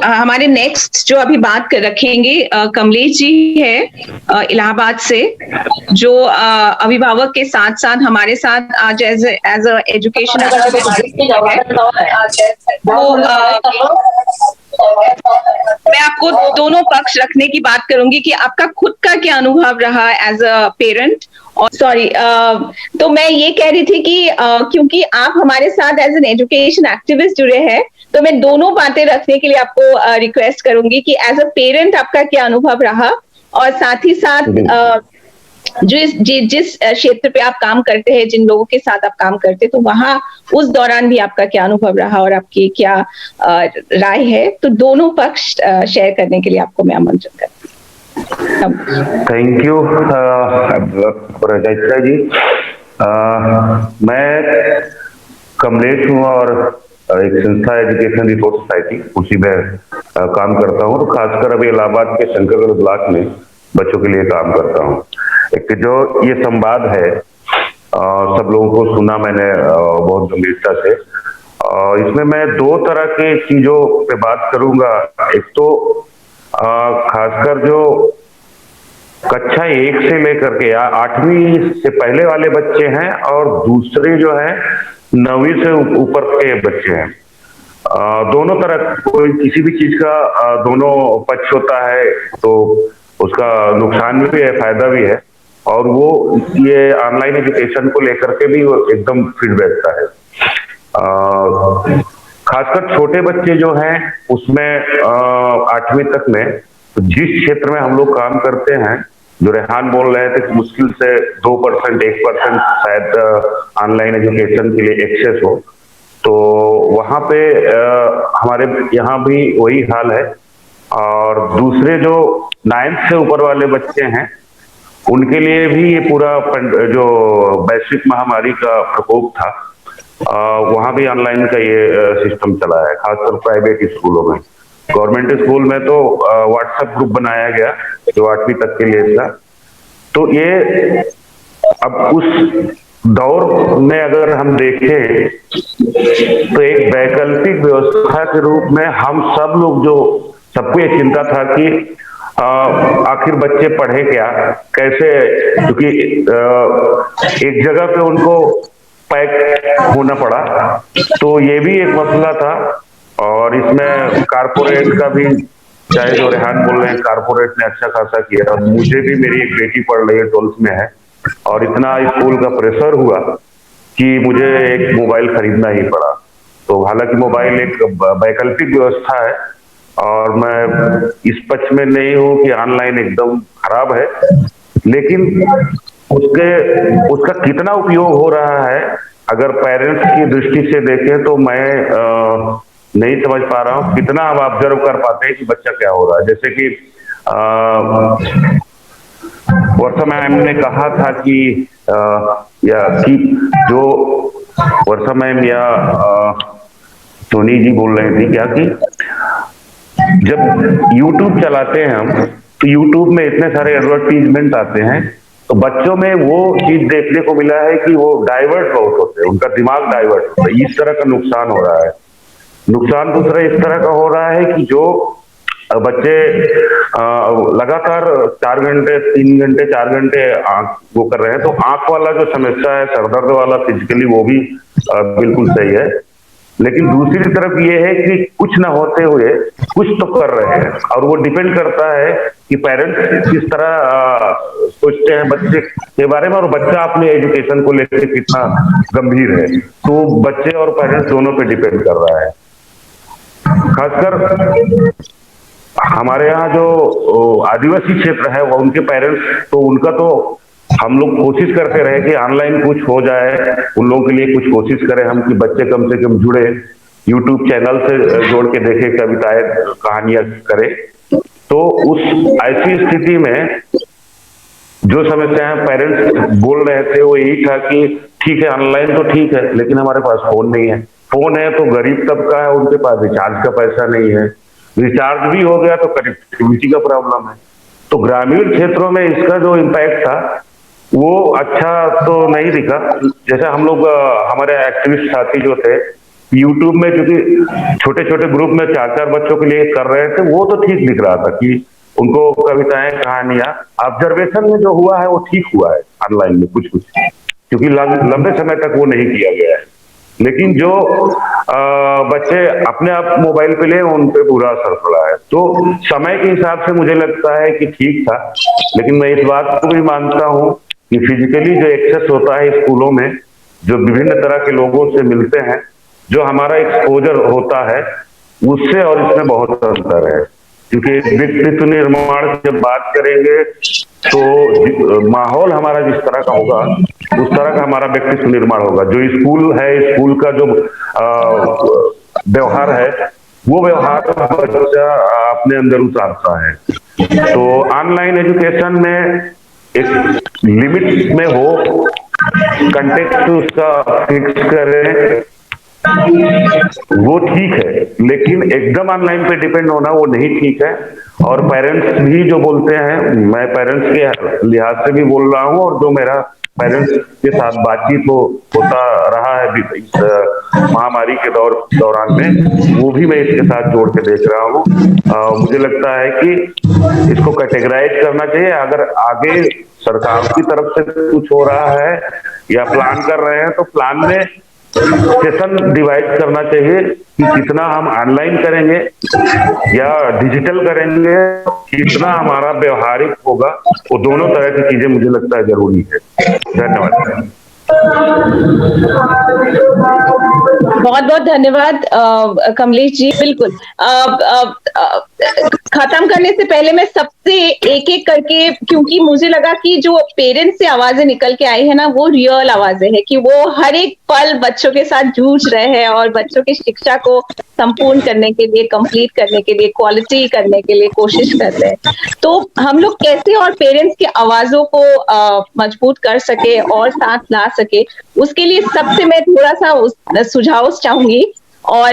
हमारे नेक्स्ट जो अभी बात रखेंगे कमलेश जी है इलाहाबाद से, जो अभिभावक के साथ साथ हमारे साथ आज एज अ एजुकेशन मैं आपको दोनों पक्ष रखने की बात करूंगी कि आपका खुद का क्या अनुभव रहा एज अ पेरेंट। और सॉरी, तो मैं ये कह रही थी कि क्योंकि आप हमारे साथ एज एन एजुकेशन एक्टिविस्ट जुड़े हैं, तो मैं दोनों बातें रखने के लिए आपको रिक्वेस्ट करूंगी कि एज अ पेरेंट आपका क्या अनुभव रहा, और साथ ही साथ जिस क्षेत्र पे आप काम करते हैं, जिन लोगों के साथ आप काम करते हैं, तो वहां उस दौरान भी आपका क्या अनुभव रहा और आपकी क्या राय है। तो दोनों पक्ष शेयर करने के लिए आपको मैं आमंत्रित करती हूँ। थैंक यू रजत जी। मैं कमलेश हूँ और एक संस्था एजुकेशन रिसोर्स सोसाइटी, उसी में काम करता हूँ। तो खासकर अभी इलाहाबाद के शंकरगढ़ ब्लॉक में बच्चों के लिए काम करता हूँ। एक जो ये संवाद है, सब लोगों को सुना मैंने बहुत गंभीरता से। इसमें मैं दो तरह के चीजों पे बात करूंगा। एक तो खासकर जो कक्षा 1 से लेकर के या 8वीं से पहले वाले बच्चे हैं, और दूसरे जो है 9वीं से ऊपर के बच्चे हैं। दोनों तरह कोई किसी भी चीज का दोनों पक्ष होता है, तो उसका नुकसान भी है, फायदा भी है। और वो ये ऑनलाइन एजुकेशन को लेकर के भी वो एकदम फिट बैठता है। खासकर छोटे बच्चे जो हैं उसमें 8वीं तक में, तो जिस क्षेत्र में हम लोग काम करते हैं, जो रेहान बोल रहे थे मुश्किल से 2% 1% शायद ऑनलाइन एजुकेशन के लिए एक्सेस हो, तो वहां पे हमारे यहाँ भी वही हाल है। और दूसरे जो 9th से ऊपर वाले बच्चे हैं, उनके लिए भी ये पूरा जो वैश्विक महामारी का प्रकोप था, वहां भी ऑनलाइन का ये सिस्टम चला है, खासकर प्राइवेट स्कूलों में। गवर्नमेंट स्कूल में तो व्हाट्सएप ग्रुप बनाया गया जो 8वीं तक के लिए था। तो ये अब उस दौर में अगर हम देखें तो एक वैकल्पिक व्यवस्था के रूप में हम सब लोग, जो सबको ये चिंता था कि आखिर बच्चे पढ़े क्या, कैसे, क्योंकि एक जगह पे उनको पैक होना पड़ा, तो ये भी एक मसला था। और इसमें कारपोरेट का भी, चाहे जो रेहान बोल रहे हैं, कारपोरेट ने अच्छा खासा किया। मुझे भी, मेरी एक बेटी पढ़ रही है 12th में है, और इतना स्कूल का प्रेशर हुआ कि मुझे एक मोबाइल खरीदना ही पड़ा। तो हालांकि मोबाइल एक वैकल्पिक व्यवस्था है, और मैं इस पक्ष में नहीं हूं कि ऑनलाइन एकदम खराब है, लेकिन उसका कितना उपयोग हो रहा है, अगर पेरेंट्स की दृष्टि से देखें तो मैं नहीं समझ पा रहा हूँ कितना आप ऑब्जर्व कर पाते हैं कि बच्चा क्या हो रहा है। जैसे कि वर्षा मैम ने कहा था कि जो वर्षा मैम या सोनी जी बोल रहे थे क्या, कि जब YouTube चलाते हैं हम, तो YouTube में इतने सारे एडवर्टीजमेंट आते हैं, तो बच्चों में वो चीज देखने को मिला है कि वो डाइवर्ट बहुत होते हैं, उनका दिमाग डाइवर्ट होता है। इस तरह का नुकसान हो रहा है। नुकसान दूसरा इस तरह का हो रहा है कि जो बच्चे लगातार 4 घंटे 3 घंटे 4 घंटे आंख वो कर रहे हैं, तो आंख वाला जो समस्या है, सरदर्द वाला फिजिकली, वो भी बिल्कुल सही है। लेकिन दूसरी तरफ ये है कि कुछ ना होते हुए कुछ तो कर रहे हैं, और वो डिपेंड करता है कि पेरेंट्स किस तरह सोचते हैं बच्चे के बारे में, और बच्चा अपने एजुकेशन को लेकर कितना गंभीर है। तो बच्चे और पेरेंट्स दोनों पे डिपेंड कर रहा है। खासकर हमारे यहाँ जो आदिवासी क्षेत्र है, वो उनके पेरेंट्स, तो उनका तो हम लोग कोशिश करते रहे कि ऑनलाइन कुछ हो जाए, उन लोगों के लिए कुछ कोशिश करें हम कि बच्चे कम से कम जुड़े, यूट्यूब चैनल से जोड़ के देखे, कविताएं कहानियां करे। तो उस ऐसी स्थिति में जो समस्याएं पेरेंट्स बोल रहे थे वो यही था कि ठीक है ऑनलाइन तो ठीक है, लेकिन हमारे पास फोन नहीं है। फोन है तो गरीब तबका है, उनके पास रिचार्ज का पैसा नहीं है, रिचार्ज भी हो गया तो कनेक्टिविटी का प्रॉब्लम है। तो ग्रामीण क्षेत्रों में इसका जो इम्पैक्ट था वो अच्छा तो नहीं दिखा। जैसे हम लोग, हमारे एक्टिविस्ट साथी जो थे, यूट्यूब में क्योंकि छोटे छोटे ग्रुप में 4-4 बच्चों के लिए कर रहे थे, वो तो ठीक दिख रहा था कि उनको कविताएं, कहानियां, ऑब्जर्वेशन में जो हुआ है वो ठीक हुआ है ऑनलाइन में कुछ कुछ, क्योंकि लंबे समय तक वो नहीं किया गया है। लेकिन जो बच्चे अपने आप मोबाइल पे ले, उन पे बुरा असर पड़ा है। तो समय के हिसाब से मुझे लगता है कि ठीक था, लेकिन मैं इस बात को भी मानता हूँ कि फिजिकली जो एक्सेस होता है स्कूलों में, जो विभिन्न तरह के लोगों से मिलते हैं, जो हमारा एक्सपोजर होता है, उससे और इसमें बहुत अंतर है। क्योंकि व्यक्तित्व निर्माण की जब बात करेंगे तो माहौल हमारा जिस तरह का होगा, उस तरह का हमारा व्यक्तित्व निर्माण होगा। जो स्कूल है, स्कूल का जो व्यवहार है, वो व्यवहार बच्चा अपने अंदर उतारता है। तो ऑनलाइन एजुकेशन में एक लिमिट में हो, कंटेक्ट उसका फिक्स करें, वो ठीक है, लेकिन एकदम ऑनलाइन पे डिपेंड होना वो नहीं ठीक है। और पेरेंट्स भी जो बोलते हैं, मैं पेरेंट्स के लिहाज से भी बोल रहा हूँ, और जो मेरा पेरेंट्स के साथ बातचीत होता रहा है इस महामारी के दौरान में, वो भी मैं इसके साथ जोड़ के देख रहा हूँ। मुझे लगता है कि इसको कैटेगराइज करना चाहिए। अगर आगे सरकार की तरफ से कुछ हो रहा है या प्लान कर रहे हैं, तो प्लान में सेशन डिवाइड करना चाहिए कि कितना हम ऑनलाइन करेंगे या डिजिटल करेंगे, कितना हमारा व्यवहारिक होगा। वो दोनों तरह की चीजें मुझे लगता है जरूरी है। धन्यवाद। बहुत बहुत धन्यवाद कमलेश जी। बिल्कुल खत्म करने से पहले मैं सबसे एक एक करके, क्योंकि मुझे लगा कि जो पेरेंट्स से आवाजें निकल के आई है ना, वो रियल आवाजें हैं कि वो हर एक पल बच्चों के साथ जूझ रहे हैं और बच्चों की शिक्षा को संपूर्ण करने के लिए, कंप्लीट करने के लिए, क्वालिटी करने के लिए कोशिश कर रहे हैं। तो हम लोग कैसे और पेरेंट्स की आवाजों को मजबूत कर सके और साथ ला सके, उसके लिए सबसे मैं थोड़ा सा सुझाव चाहूंगी। और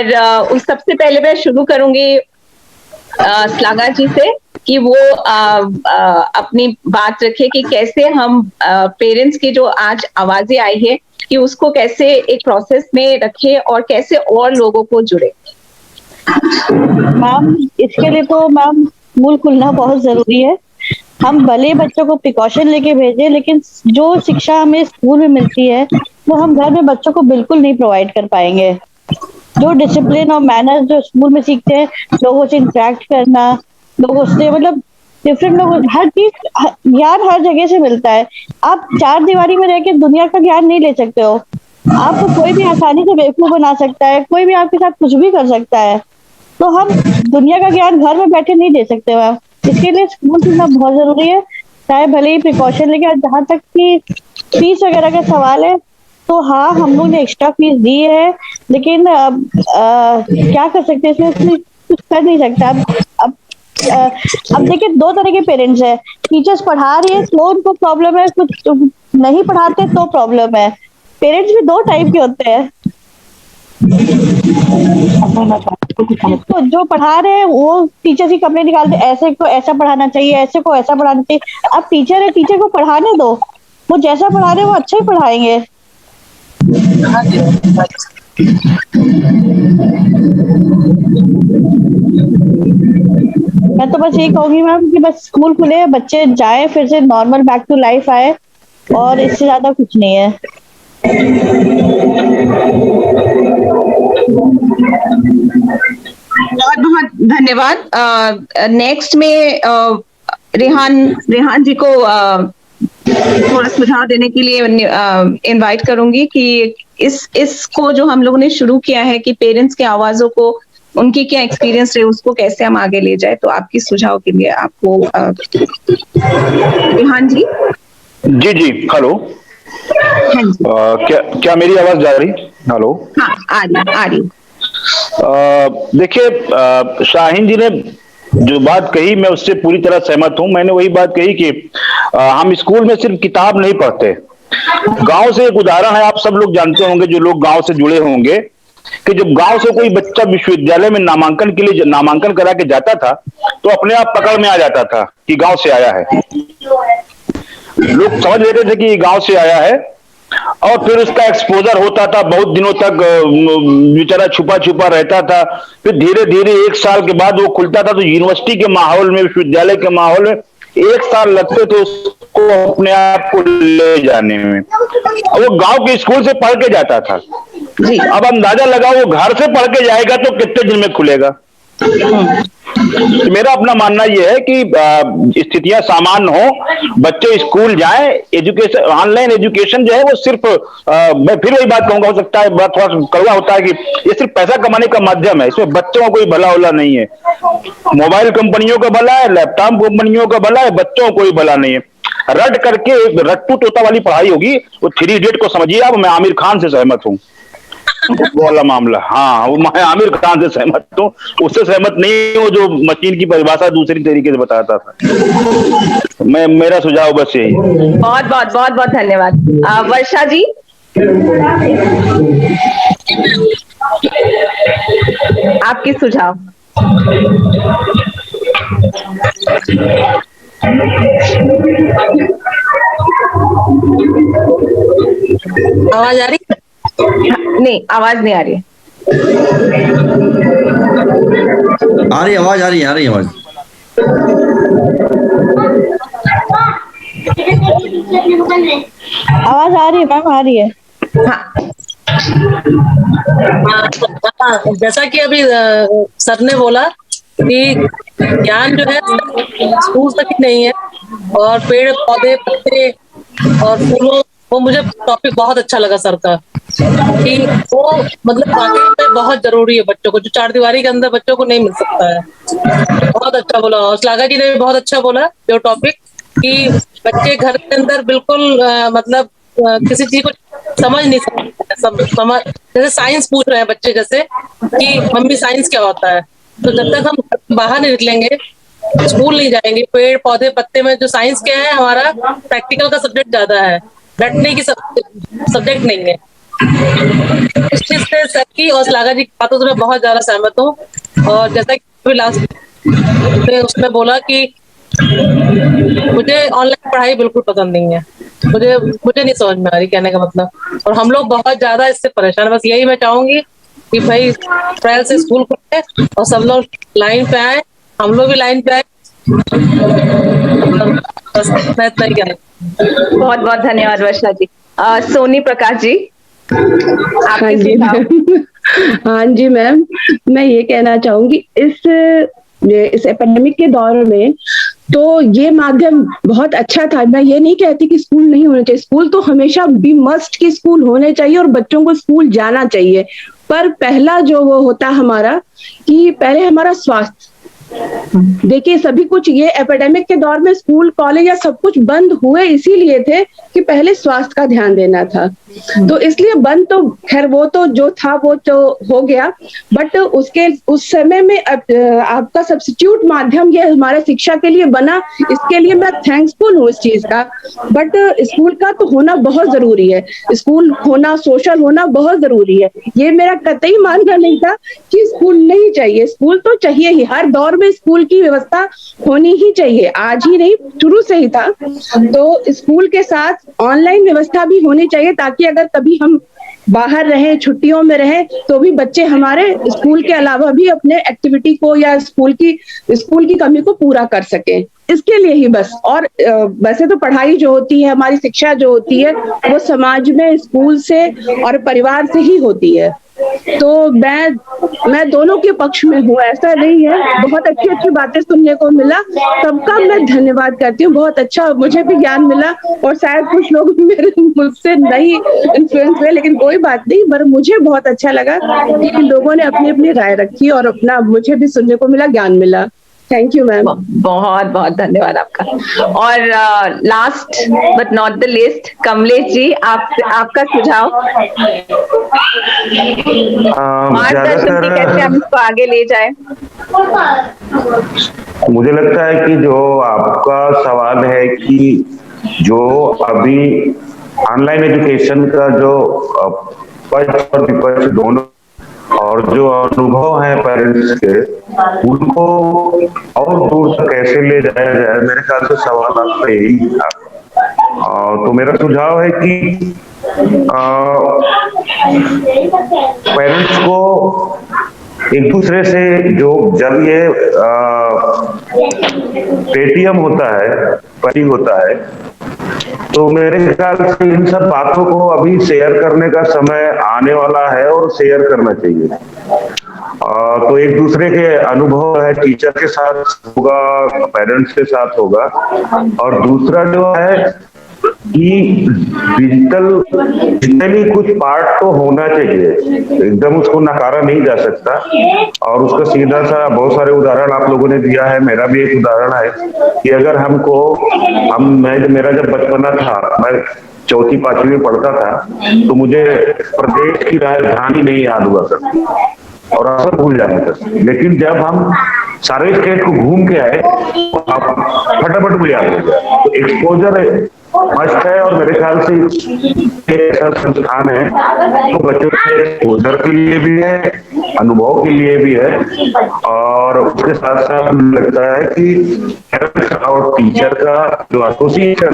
उस सबसे पहले मैं शुरू करूंगी श्लाघा जी से कि वो अपनी बात रखे कि कैसे हम पेरेंट्स की जो आज आवाजें आई है कि उसको कैसे एक प्रोसेस में रखे और कैसे और लोगों को जुड़े। मैम, इसके लिए तो मैम स्कूल खुलना बहुत जरूरी है। हम भले बच्चों को प्रिकॉशन लेके भेजें, लेकिन जो शिक्षा हमें स्कूल में मिलती है वो हम घर में बच्चों को बिल्कुल नहीं प्रोवाइड कर पाएंगे। जो डिसिप्लिन और मैनर्स जो स्कूल में सीखते हैं, लोगों से इंटरेक्ट करना, लोगों से मतलब डिफरेंट लोगों, हर चीज ज्ञान हर जगह से मिलता है। आप चार दीवारी में रह के दुनिया का ज्ञान नहीं ले सकते हो। आपको कोई भी आसानी से बेवकूफ बना सकता है, कोई भी आपके साथ कुछ भी कर सकता है। तो हम दुनिया का ज्ञान घर में बैठे नहीं दे सकते मैम। इसके लिए स्कूल खुलना बहुत जरूरी है, चाहे भले ही प्रिकॉशन लेके। जहाँ तक कि फीस वगैरह का सवाल है, तो हाँ, हम लोग ने एक्स्ट्रा फीस दी है, लेकिन अब क्या कर सकते हैं, इसमें कुछ कर नहीं सकता। अब अब देखिए, दो तरह के पेरेंट्स हैं। टीचर्स पढ़ा रही है तो उनको प्रॉब्लम है, कुछ नहीं पढ़ाते तो प्रॉब्लम है। पेरेंट्स भी दो टाइप के होते हैं। तो जो पढ़ा रहे हैं वो टीचर की कंप्लेंट निकालते, ऐसे को ऐसा पढ़ाना चाहिए, ऐसे को ऐसा पढ़ाना चाहिए। अब टीचर है, टीचर को पढ़ाने दो, वो जैसा पढ़ा रहे हैं वो अच्छा ही पढ़ाएंगे। मैं तो बस यही कहूंगी मैम कि बस स्कूल खुले, बच्चे जाए, फिर से नॉर्मल बैक टू लाइफ आए, और इससे ज्यादा कुछ नहीं है। बहुत बहुत धन्यवाद। नेक्स्ट में रेहान जी को थोड़ा सुझाव देने के लिए इनवाइट करूंगी कि इसको जो हम लोगों ने शुरू किया है कि पेरेंट्स की आवाजों को, उनकी क्या एक्सपीरियंस रहे, उसको कैसे हम आगे ले जाए। तो आपकी सुझाव के लिए आपको रेहान जी। जी जी, हेलो। हाँ जी। क्या मेरी आवाज जा रही? हेलो। हाँ, आ रही। देखिए, शाहीन जी ने जो बात कही, मैं उससे पूरी तरह सहमत हूं। मैंने वही बात कही कि हम स्कूल में सिर्फ किताब नहीं पढ़ते। गांव से एक उदाहरण है, आप सब लोग जानते होंगे जो लोग गांव से जुड़े होंगे, कि जब गांव से कोई बच्चा विश्वविद्यालय में नामांकन के लिए नामांकन करा के जाता था, तो अपने आप पकड़ में आ जाता था कि गांव से आया है। लोग समझ लेते थे कि गांव से आया है, और फिर उसका एक्सपोजर होता था बहुत दिनों तक, बेचारा छुपा छुपा रहता था। फिर धीरे धीरे 1 साल के बाद वो खुलता था, तो यूनिवर्सिटी के माहौल में, विश्वविद्यालय के माहौल में 1 साल लगते थे उसको अपने आप को ले जाने में। वो गांव के स्कूल से पढ़ के जाता था। जी। अब अंदाजा लगाओ वो घर से पढ़ के जाएगा तो कितने दिन में खुलेगा। तो मेरा अपना मानना यह है कि स्थितियां सामान्य हो, बच्चे स्कूल जाएं, एजुकेशन, ऑनलाइन एजुकेशन जो है वो सिर्फ मैं फिर वही बात कहूंगा, हो सकता है बात थोड़ा कड़वा होता है कि ये सिर्फ पैसा कमाने का माध्यम है, इसमें बच्चों का कोई भला होला नहीं है। मोबाइल कंपनियों का भला है, लैपटॉप कंपनियों का भला है, बच्चों को कोई भला नहीं है। रट करके रट्टू तोता वाली पढ़ाई होगी, वो 3 इडियट को समझिए आप। मैं आमिर खान से सहमत हूँ वो वाला मामला। हाँ, वो मैं आमिर खान से सहमत हूँ, उससे सहमत नहीं हूँ जो मशीन की परिभाषा दूसरी तरीके से बताता था। मेरा सुझाव बस यही। बहुत बहुत बहुत बहुत धन्यवाद। वर्षा जी, आपके सुझाव। आवाज आ रही है? नहीं, आवाज नहीं आ रही है। आवाज आ रही है आवाज। आवाज आ रही है मैम, आ रही है। हाँ, जैसा कि अभी सर ने बोला कि ज्ञान जो है स्कूल तक ही नहीं है, और पेड़ पौधे पत्ते और फूलों, वो मुझे टॉपिक बहुत अच्छा लगा सर का, कि वो मतलब वाकई में बहुत जरूरी है बच्चों को, जो 4 दीवारी के अंदर बच्चों को नहीं मिल सकता है। बहुत अच्छा बोला, और श्लाघा जी ने भी बहुत अच्छा बोला जो टॉपिक, कि बच्चे घर के अंदर बिल्कुल मतलब किसी चीज को समझ नहीं सकते, समझ, जैसे साइंस पूछ रहे हैं बच्चे, जैसे कि मम्मी साइंस क्या होता है, तो जब तक हम बाहर नहीं निकलेंगे, स्कूल नहीं जाएंगे, पेड़ पौधे पत्ते में जो साइंस क्या है, हमारा प्रैक्टिकल का सब्जेक्ट ज्यादा है, रटने की सब्जेक्ट नहीं है। इस चीज से सर की और श्लाघा जी की बातों से मैं बहुत ज्यादा सहमत हूँ। और जैसा कि लास्ट में उसने बोला कि मुझे ऑनलाइन पढ़ाई बिल्कुल पसंद नहीं है, मुझे नहीं समझ में आ रही कहने का मतलब, और हम लोग बहुत ज्यादा इससे परेशान। बस यही मैं चाहूंगी कि भाई अप्रैल से स्कूल खुले और सब लोग लाइन पे आए, हम लोग भी लाइन पे आए। बस मैं इतना ही कहना। बहुत बहुत धन्यवाद वर्षा जी। सोनी प्रकाश जी, हाँ जी मैम। हाँ जी मैम, मैं ये कहना चाहूंगी इस एपेडेमिक के दौर में तो ये माध्यम बहुत अच्छा था। मैं ये नहीं कहती कि स्कूल नहीं होने चाहिए, स्कूल तो हमेशा बी मस्ट कि स्कूल होने चाहिए और बच्चों को स्कूल जाना चाहिए। पर पहला जो वो होता हमारा कि पहले हमारा स्वास्थ्य, देखिए सभी कुछ ये एपिडेमिक के दौर में स्कूल कॉलेज या सब कुछ बंद हुए इसीलिए थे कि पहले स्वास्थ्य का ध्यान देना था, तो इसलिए बंद तो खैर वो तो जो था वो तो हो गया, बट उस समय में आपका सब्स्टिट्यूट माध्यम ये हमारे शिक्षा के लिए बना, इसके लिए मैं थैंक्सफुल हूँ इस चीज का। बट स्कूल का तो होना बहुत जरूरी है, स्कूल होना, सोशल होना बहुत जरूरी है। ये मेरा कतई मानना नहीं था कि स्कूल नहीं चाहिए, स्कूल तो चाहिए ही, हर दौर में स्कूल की व्यवस्था होनी ही चाहिए, आज ही नहीं शुरू से ही था। तो स्कूल के साथ ऑनलाइन व्यवस्था भी होनी चाहिए ताकि अगर कभी हम बाहर रहें, छुट्टियों में रहें, तो भी बच्चे हमारे स्कूल के अलावा भी अपने एक्टिविटी को या स्कूल की कमी को पूरा कर सकें, इसके लिए ही बस। और वैसे तो पढ़ाई जो होती है, हमारी शिक्षा जो होती है, वो समाज में स्कूल से और परिवार से ही होती है। तो मैं दोनों के पक्ष में हूँ, ऐसा नहीं है। बहुत अच्छी अच्छी बातें सुनने को मिला, सबका मैं धन्यवाद करती हूँ। बहुत अच्छा मुझे भी ज्ञान मिला, और शायद कुछ लोग मुझसे नहीं इन्फ्लुएंस हुए, लेकिन कोई बात नहीं, पर मुझे बहुत अच्छा लगा कि लोगों ने अपनी अपनी राय रखी और अपना मुझे भी सुनने को मिला, ज्ञान मिला। Thank you ma'am. बहुत बहुत धन्यवाद आपका। और last but not the list, Kamlesh ji, आपका सुझाव, मार्गदर्शन की कैसे हम इसको आगे ले जाए। मुझे लगता है कि जो आपका सवाल है कि जो अभी ऑनलाइन एजुकेशन का जो पक्ष और विपक्ष दोनों और जो अनुभव है पेरेंट्स के, उनको और दूर तक कैसे ले जाया जाए, मेरे ख्याल से सवाल आपका यही था। तो मेरा सुझाव है कि पेरेंट्स को एक दूसरे से जब ये पेटीएम होता है, परी होता है, तो मेरे ख्याल से इन सब बातों को अभी शेयर करने का समय आने वाला है और शेयर करना चाहिए। तो एक दूसरे के अनुभव है, टीचर के साथ होगा, पेरेंट्स के साथ होगा। और दूसरा जो है कि डिजिटल जितने भी कुछ पार्ट तो होना चाहिए, एकदम उसको नकारा नहीं जा सकता। और उसका सीधा सा बहुत सारे उदाहरण आप लोगों ने दिया है, मेरा भी एक उदाहरण है कि अगर मेरा जब बचपना था, मैं 4th-5वीं में पढ़ता था, तो मुझे प्रदेश की राजधानी नहीं याद हुआ करती और अक्सर भूल जाते थे। लेकिन जब हम सारे स्टेट को घूम के आए तो आप फटाफट मुझे याद हो गया। तो एक्सपोजर मस्ट है, और मेरे ख्याल से ऐसा संस्थान है तो बच्चों के एक्सपोजर के लिए भी है, अनुभव के लिए भी है। और उसके साथ साथ मुझे लगता है कि पेरेंट्स और टीचर का जो एसोसिएशन,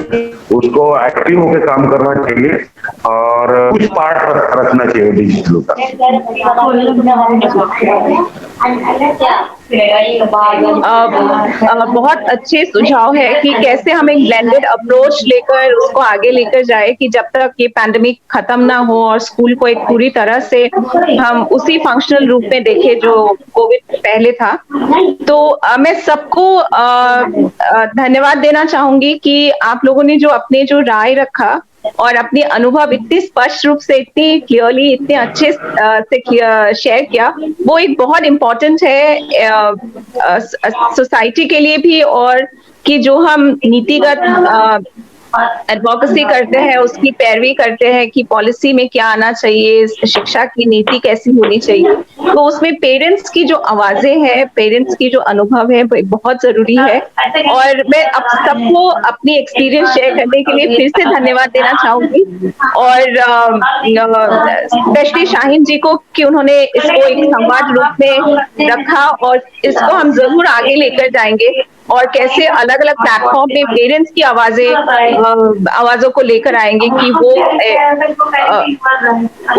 उसको एक्टिव होकर काम करना चाहिए और कुछ पार्ट रखना चाहिए डिजिटल का। बहुत अच्छे सुझाव है कि कैसे हम एक ब्लेंडेड अप्रोच लेकर उसको आगे लेकर जाए कि जब तक ये पैंडेमिक खत्म ना हो और स्कूल को एक पूरी तरह से हम उसी फंक्शनल रूप में देखें जो कोविड पहले था। तो मैं सबको धन्यवाद देना चाहूंगी कि आप लोगों ने जो अपने जो राय रखा और अपने अनुभव इतनी स्पष्ट रूप से, इतनी क्लियरली, इतने अच्छे से शेयर किया, वो एक बहुत इम्पोर्टेंट है सोसाइटी के लिए भी, और कि जो हम नीतिगत एडवोकेसी करते हैं, उसकी पैरवी करते हैं कि पॉलिसी में क्या आना चाहिए, शिक्षा की नीति कैसी होनी चाहिए। तो उसमें पेरेंट्स की जो आवाजें हैं, पेरेंट्स की जो अनुभव है, बहुत जरूरी है। और मैं अब सबको अपनी एक्सपीरियंस शेयर करने के लिए फिर से धन्यवाद देना चाहूंगी, और स्पेशली शाहीन जी को कि उन्होंने इसको एक संवाद रूप में रखा, और इसको हम जरूर आगे लेकर जाएंगे और कैसे अलग अलग प्लेटफॉर्म पे पेरेंट्स की आवाजों को लेकर आएंगे कि वो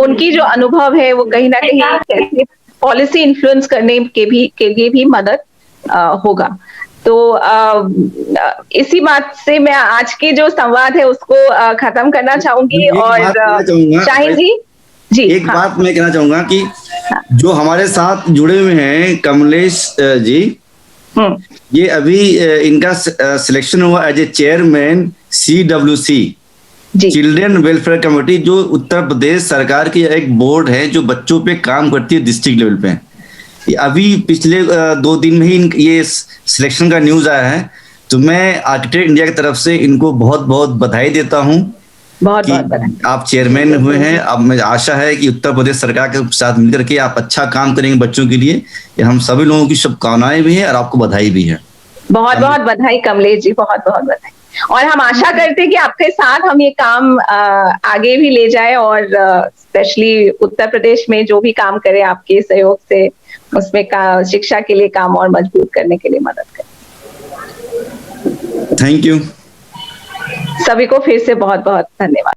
उनकी जो अनुभव है वो कहीं ना कहीं कैसे पॉलिसी इन्फ्लुएंस करने के लिए भी मदद होगा। तो इसी बात से मैं आज की जो संवाद है उसको खत्म करना चाहूंगी। और शाहीन जी एक बात मैं कहना चाहूंगा कि जो हमारे साथ जुड़े हुए हैं कमलेश जी, ये अभी इनका सिलेक्शन हुआ as a chairman CWC, children welfare committee, जो उत्तर प्रदेश सरकार की एक बोर्ड है जो बच्चों पे काम करती है डिस्ट्रिक्ट लेवल पे। अभी पिछले 2 दिन में ही ये सिलेक्शन का न्यूज आया है। तो मैं आर्किटेक्ट इंडिया की तरफ से इनको बहुत बहुत बधाई देता हूँ। बहुत बधाई। आप चेयरमैन हुए हैं। अब मुझे आशा है कि उत्तर प्रदेश सरकार के साथ मिलकर के आप अच्छा काम करेंगे बच्चों के लिए। ये हम सभी लोगों की शुभकामनाएं भी हैं और आपको बधाई भी है। बहुत बहुत बधाई कमलेश जी, बहुत बहुत बधाई। और हम आशा करते हैं कि आपके साथ हम ये काम आगे भी ले जाए, और स्पेशली उत्तर प्रदेश में जो भी काम करे आपके सहयोग से, उसमें शिक्षा के लिए काम और मजबूत करने के लिए मदद करें। Thank you. सभी को फिर से बहुत बहुत धन्यवाद।